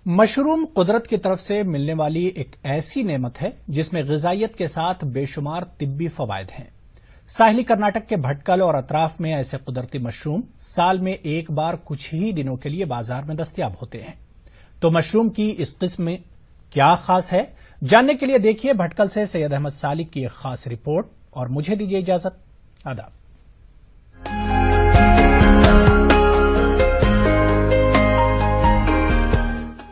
Mushroom कुदरत की तरफ से मिलने वाली एक ऐसी नेमत है जिसमें ग़िज़ाइयत के साथ बेशुमार तिब्बी फवायद हैं। साहिली कर्नाटक के भटकल और अतराफ में ऐसे कुदरती मशरूम साल में एक बार कुछ ही दिनों के लिए बाजार में दस्तयाब होते हैं। तो मशरूम की इस किस्म में क्या खास है, जानने के लिए देखिए भटकल से सैयद अहमद सालिक की एक खास रिपोर्ट। और मुझे दीजिए इजाजत। आदाब।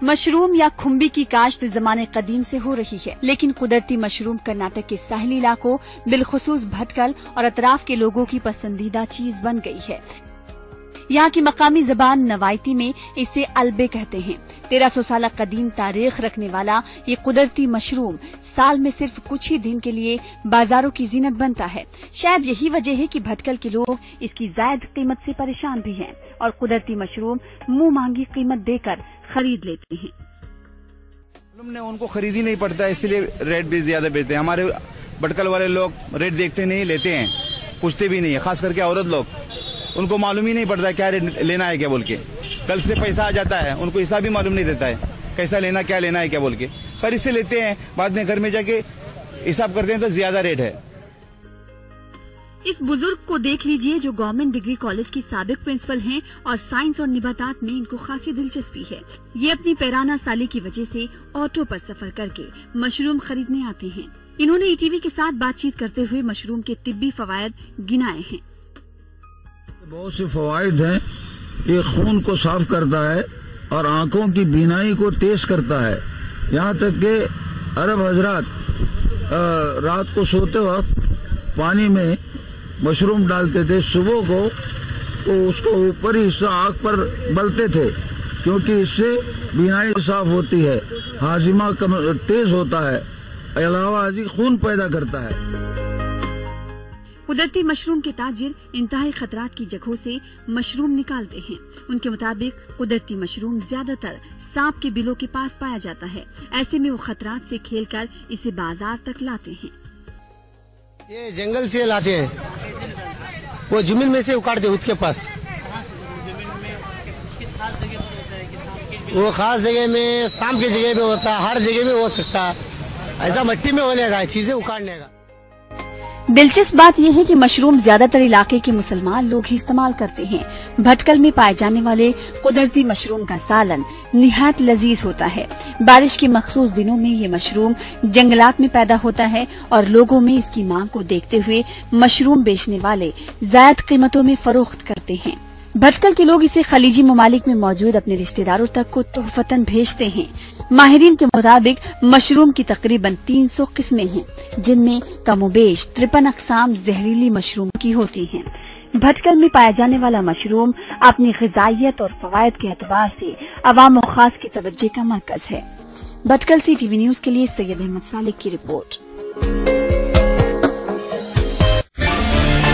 मशरूम या खुम्बी की काश्त ज़माने कदीम से हो रही है, लेकिन कुदरती मशरूम कर्नाटक के साहिली इलाकों बिलखुसूस भटकल और अतराफ के लोगों की पसंदीदा चीज बन गई है। यहाँ की मकामी जबान नवायती में इसे अलबे कहते हैं। 1300 साल कदीम तारीख रखने वाला ये कुदरती मशरूम साल में सिर्फ कुछ ही दिन के लिए बाजारों की जीनत बनता है। शायद यही वजह है कि भटकल के लोग इसकी जायद कीमत से परेशान भी हैं और कुदरती मशरूम मुंह मांगी कीमत देकर खरीद लेते हैं। हमने उनको खरीद ही नहीं पड़ता, इसलिए रेट भी ज्यादा बेचते हैं। हमारे भटकल वाले लोग रेट देखते नहीं, लेते हैं, पूछते भी नहीं है। खास करके औरत लोग, उनको मालूम ही नहीं पड़ता क्या रेट लेना है क्या बोल के। कल से पैसा आ जाता है, उनको हिसाब भी मालूम नहीं रहता है कैसा लेना, क्या लेना है क्या बोल के। खरीद से लेते हैं, बाद में घर में जाके हिसाब करते हैं तो ज्यादा रेट है। इस बुजुर्ग को देख लीजिए जो गवर्नमेंट डिग्री कॉलेज की साबिक प्रिंसिपल हैं और साइंस और निबातात में इनको खासी दिलचस्पी है। ये अपनी पैराना साली की वजह से ऑटो पर सफर करके मशरूम खरीदने आते हैं। इन्होंने ईटीवी के साथ बातचीत करते हुए मशरूम के तिब्बी फवायद गिनाए हैं। बहुत से फवायद हैं। ये खून को साफ करता है और आंखों की बीनाई को तेज करता है। यहाँ तक कि अरब हजरात रात को सोते वक्त पानी में मशरूम डालते थे, सुबह को तो उसको ऊपरी हिस्सा आँख पर बलते थे, क्योंकि इससे बीनाई साफ होती है, हाजिमा तेज होता है, अलावा खून पैदा करता है। कुदरती मशरूम के ताजिर इंतहाई खतरात की जगहों से मशरूम निकालते हैं। उनके मुताबिक कुदरती मशरूम ज्यादातर सांप के बिलों के पास पाया जाता है। ऐसे में वो खतरात से खेलकर इसे बाजार तक लाते हैं। ये जंगल से लाते हैं, वो जमीन में से उखाड़ते हैं उसके पास। वो खास जगह में, सांप की जगह में होता है, हर जगह में हो सकता है। ऐसा मिट्टी में होने का चीजें उखाड़ने का। दिलचस्प बात यह है कि मशरूम ज्यादातर इलाके के मुसलमान लोग ही इस्तेमाल करते हैं। भटकल में पाए जाने वाले कुदरती मशरूम का सालन निहायत लजीज होता है। बारिश के मखसूस दिनों में ये मशरूम जंगलात में पैदा होता है और लोगों में इसकी मांग को देखते हुए मशरूम बेचने वाले जायद कीमतों में फरोख्त करते हैं। भटकल के लोग इसे खलीजी ममालिक में मौजूद अपने रिश्तेदारों तक को तोहफतन भेजते हैं। माहिरीन के मुताबिक मशरूम की तकरीबन 300 किस्में हैं, जिनमें कमोबेश 53 अक़साम जहरीली मशरूम की होती हैं। भटकल में पाया जाने वाला मशरूम अपनी ग़िज़ाइयत और फ़वायद के एतबार से अवाम और खास की तवज्जो का मरकज है। भटकल से टीवी न्यूज़ के लिए सैयद अहमद सालिक की रिपोर्ट।